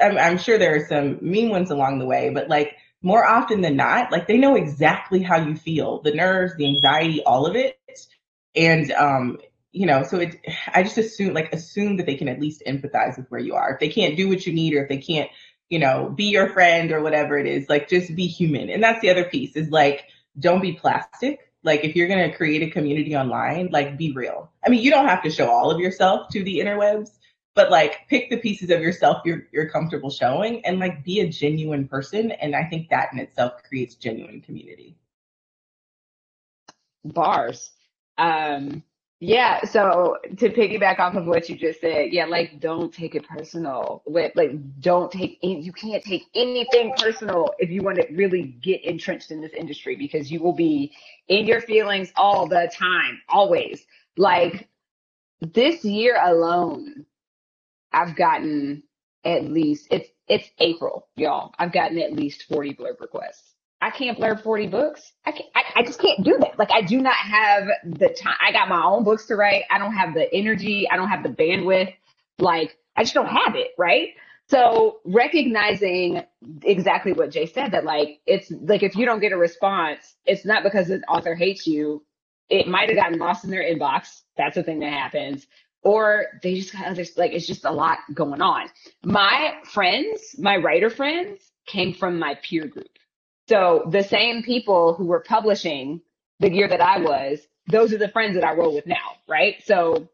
[SPEAKER 3] I'm sure there are some mean ones along the way, but like more often than not, like they know exactly how you feel, the nerves, the anxiety, all of it. And so I just assume that they can at least empathize with where you are. If they can't do what you need, or if they can't, be your friend or whatever it is, like just be human. And that's the other piece is like, don't be plastic. Like if you're going to create a community online, like be real. I mean, you don't have to show all of yourself to the interwebs, but like pick the pieces of yourself you're comfortable showing and like be a genuine person. And I think that in itself creates genuine community.
[SPEAKER 2] Bars. Yeah, so to piggyback off of what you just said, yeah, like don't take it personal. You can't take anything personal if you want to really get entrenched in this industry, because you will be in your feelings all the time, always. Like this year alone, I've gotten at least, it's April, y'all. I've gotten at least 40 blurb requests. I can't blurb 40 books. I just can't do that. Like I do not have the time. I got my own books to write. I don't have the energy. I don't have the bandwidth. Like I just don't have it. Right. So recognizing exactly what Jay said, that like, it's like, if you don't get a response, it's not because an author hates you. It might've gotten lost in their inbox. That's the thing that happens. Or they just got others. Like it's just a lot going on. My friends, my writer friends came from my peer group. So the same people who were publishing the year that I was, those are the friends that I roll with now, right? So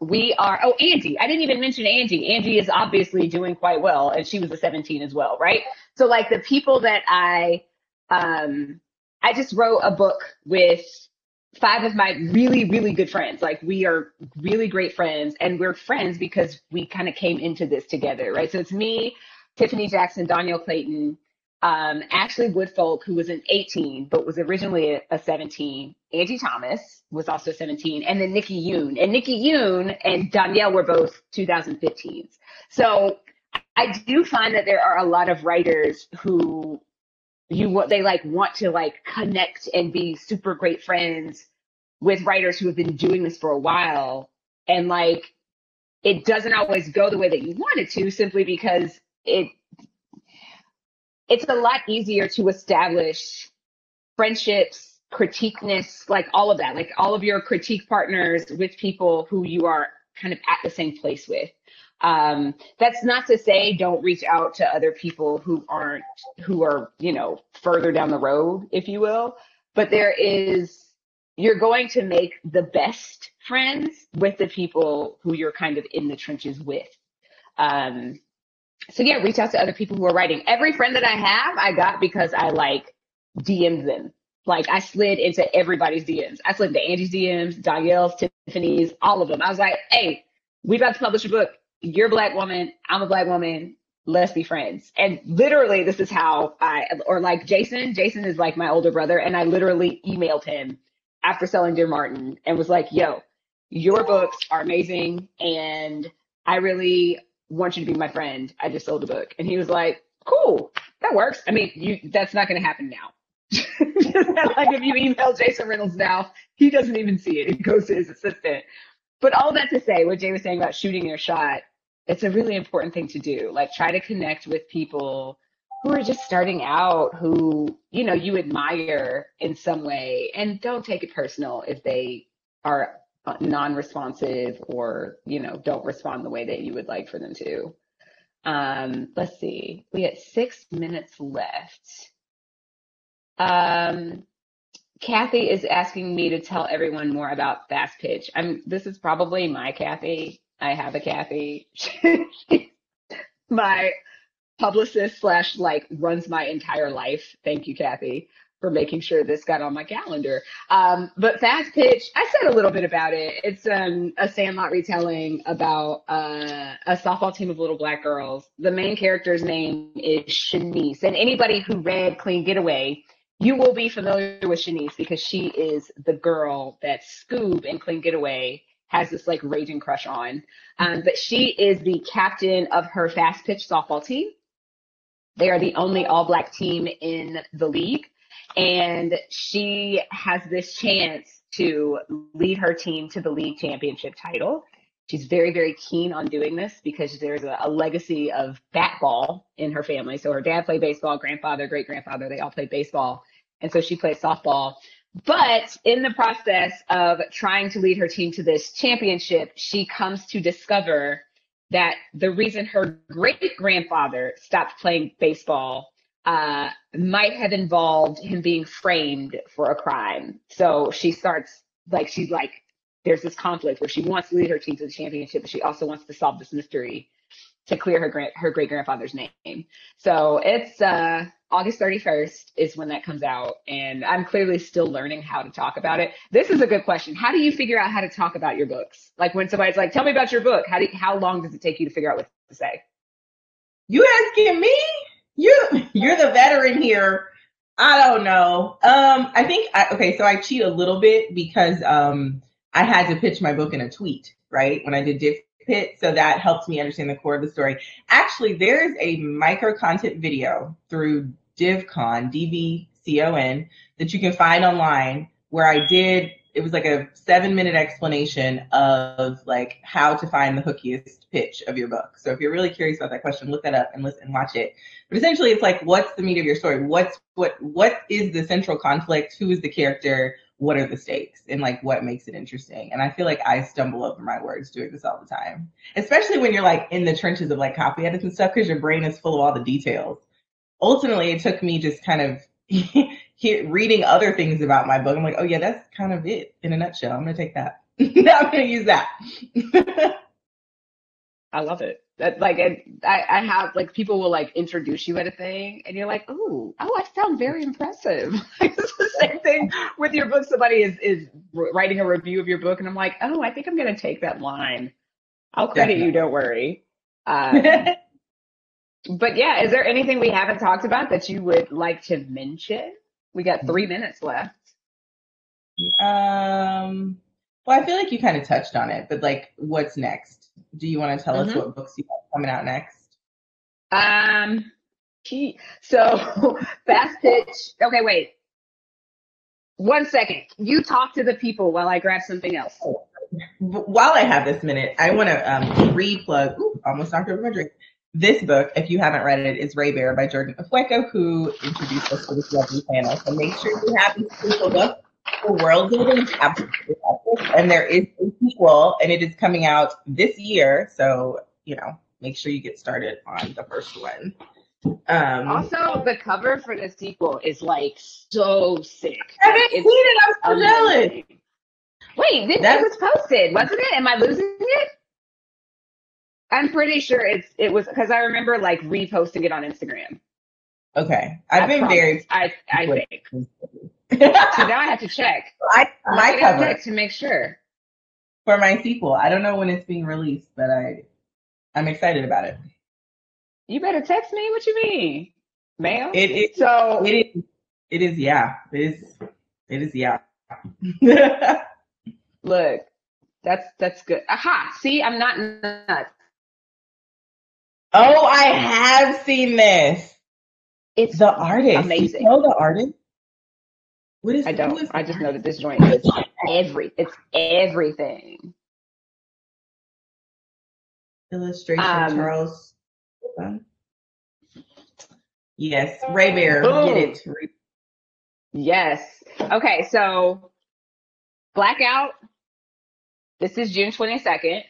[SPEAKER 2] we are, Angie, I didn't even mention Angie. Angie is obviously doing quite well, and she was a 17 as well, right? So like the people that I just wrote a book with 5 of my really, really good friends. Like we are really great friends, and we're friends because we kind of came into this together, right? So it's me, Tiffany Jackson, Danielle Clayton, Ashley Woodfolk, who was an 18, but was originally a 17. Angie Thomas was also 17. And then Nikki Yoon. And Nikki Yoon and Danielle were both 2015s. So I do find that there are a lot of writers who want to connect and be super great friends with writers who have been doing this for a while. And like, it doesn't always go the way that you want it to, simply because it's a lot easier to establish friendships, critiqueness, like all of that, like all of your critique partners with people who you are kind of at the same place with. That's not to say don't reach out to other people who are, further down the road, if you will, but you're going to make the best friends with the people who you're kind of in the trenches with. So yeah, reach out to other people who are writing. Every friend that I have, I got because I DM'd them. Like I slid into everybody's DMs. I slid into Angie's DMs, Danielle's, Tiffany's, all of them. I was like, hey, we about to publish a book. You're a Black woman. I'm a Black woman. Let's be friends. And literally this is how Jason is like my older brother. And I literally emailed him after selling Dear Martin and was like, yo, your books are amazing. And I really want you to be my friend. I just sold a book. And he was like, cool, that works. I mean, that's not going to happen now. Like if you email Jason Reynolds now, he doesn't even see it. It goes to his assistant. But all that to say, what Jay was saying about shooting your shot, it's a really important thing to do. Like try to connect with people who are just starting out, who, you admire in some way, and don't take it personal if they are non-responsive or, don't respond the way that you would like for them to. Let's see, we had 6 minutes left. Kathy is asking me to tell everyone more about Fast Pitch. This is probably my Kathy. I have a Kathy. My publicist / runs my entire life. Thank you, Kathy. for making sure this got on my calendar. But Fast Pitch, I said a little bit about it. It's a Sandlot retelling about a softball team of little black girls. The main character's name is Shanice. And anybody who read Clean Getaway, you will be familiar with Shanice because she is the girl that Scoob in Clean Getaway has this like raging crush on. But she is the captain of her Fast Pitch softball team. They are the only all black team in the league. And she has this chance to lead her team to the league championship title. She's very, very keen on doing this because there's a legacy of bat ball in her family. So her dad played baseball, grandfather, great-grandfather, they all played baseball. And so she plays softball. But in the process of trying to lead her team to this championship, she comes to discover that the reason her great-grandfather stopped playing baseball might have involved him being framed for a crime. So she starts, she's like, there's this conflict where she wants to lead her team to the championship, but she also wants to solve this mystery to clear her great-grandfather's name. So it's August 31st is when that comes out, and I'm clearly still learning how to talk about it. This is a good question. How do you figure out how to talk about your books? Like when somebody's like, tell me about your book, how long does it take you to figure out what to say?
[SPEAKER 3] You asking me? You're the veteran here. I don't know. I think so I cheat a little bit because I had to pitch my book in a tweet, right? When I did Div Pit, so that helps me understand the core of the story. Actually, there's a micro content video through DivCon, DVCON, that you can find online where it was like a 7-minute explanation of like how to find the hookiest pitch of your book. So if you're really curious about that question, look that up and watch it. But essentially it's like, what's the meat of your story? What is the central conflict? Who is the character? What are the stakes? And like what makes it interesting? And I feel like I stumble over my words doing this all the time, especially when you're like in the trenches of like copy edits and stuff, because your brain is full of all the details. Ultimately, it took me just kind of reading other things about my book. I'm like, oh yeah, that's kind of it in a nutshell. I'm gonna take that. Now I'm gonna use that.
[SPEAKER 2] I love it. That I have like people will like introduce you at a thing, and you're like, oh, I sound very impressive. It's the same thing with your book. Somebody is writing a review of your book, and I'm like, oh, I think I'm gonna take that line. I'll credit you. Don't worry. But yeah, is there anything we haven't talked about that you would like to mention? We got 3 minutes left.
[SPEAKER 3] Well, I feel like you kind of touched on it, but like, what's next? Do you want to tell us what books you have coming out next?
[SPEAKER 2] So Fast Pitch. Okay, wait. 1 second. You talk to the people while I grab something else.
[SPEAKER 3] While I have this minute, I want to re-plug. Almost knocked over my drink. This book, if you haven't read it, is Ray Bear by Jordan Afueco, who introduced us to this lovely panel. So make sure you have this beautiful book. The world building is absolutely awesome. And there is a sequel, and it is coming out this year. So, make sure you get started on the first one.
[SPEAKER 2] Also, the cover for the sequel is like so sick.
[SPEAKER 3] I haven't seen it. I'm so jealous.
[SPEAKER 2] Wait, it was posted, wasn't it? Am I losing it? I'm pretty sure it was because I remember like reposting it on Instagram.
[SPEAKER 3] Okay, I've been very.
[SPEAKER 2] I think. So now I have to check.
[SPEAKER 3] My cover
[SPEAKER 2] to make sure
[SPEAKER 3] for my sequel. I don't know when it's being released, but I'm excited about it.
[SPEAKER 2] You better text me. What you mean, ma'am?
[SPEAKER 3] It is. Yeah. It is. Yeah.
[SPEAKER 2] Look, that's good. Aha! See, I'm not nuts.
[SPEAKER 3] Oh, I have seen this.
[SPEAKER 2] It's
[SPEAKER 3] the artist.
[SPEAKER 2] Amazing.
[SPEAKER 3] You know the artist? What is?
[SPEAKER 2] I don't. I just know that this joint is it's everything.
[SPEAKER 3] Illustration Charles. Yes, Ray Bear. Get it.
[SPEAKER 2] Yes. Okay, so Blackout. This is June 22nd.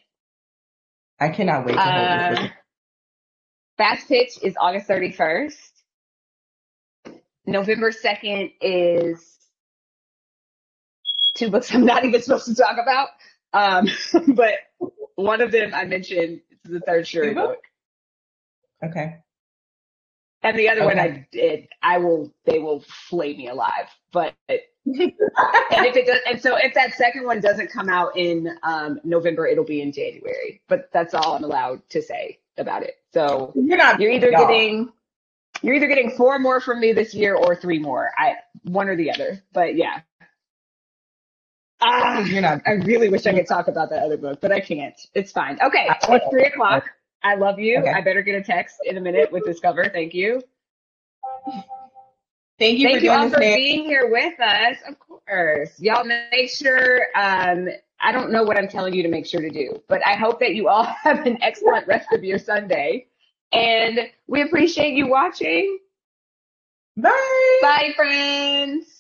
[SPEAKER 3] I cannot wait to hold this.
[SPEAKER 2] Fast Pitch is August 31st. November 2nd is 2 books I'm not even supposed to talk about. But one of them I mentioned is the third Shuri book.
[SPEAKER 3] Okay.
[SPEAKER 2] And the other one
[SPEAKER 3] Okay.
[SPEAKER 2] they will flay me alive. But and if it does, and so if that second one doesn't come out in November, it'll be in January. But that's all I'm allowed to say about it. So you're either getting 4 more from me this year or 3 more. One or the other. But yeah.
[SPEAKER 3] You're not.
[SPEAKER 2] I really wish I could talk about that other book, but I can't. It's fine. Okay, it's 3:00. I love you.
[SPEAKER 3] Okay.
[SPEAKER 2] I better get a text in a minute with Discover. Thank you.
[SPEAKER 3] Thank you
[SPEAKER 2] Thank you all for
[SPEAKER 3] this,
[SPEAKER 2] being here with us. Of course. Y'all make sure, I don't know what I'm telling you to make sure to do, but I hope that you all have an excellent rest of your Sunday. And we appreciate you watching.
[SPEAKER 3] Bye.
[SPEAKER 2] Bye, friends.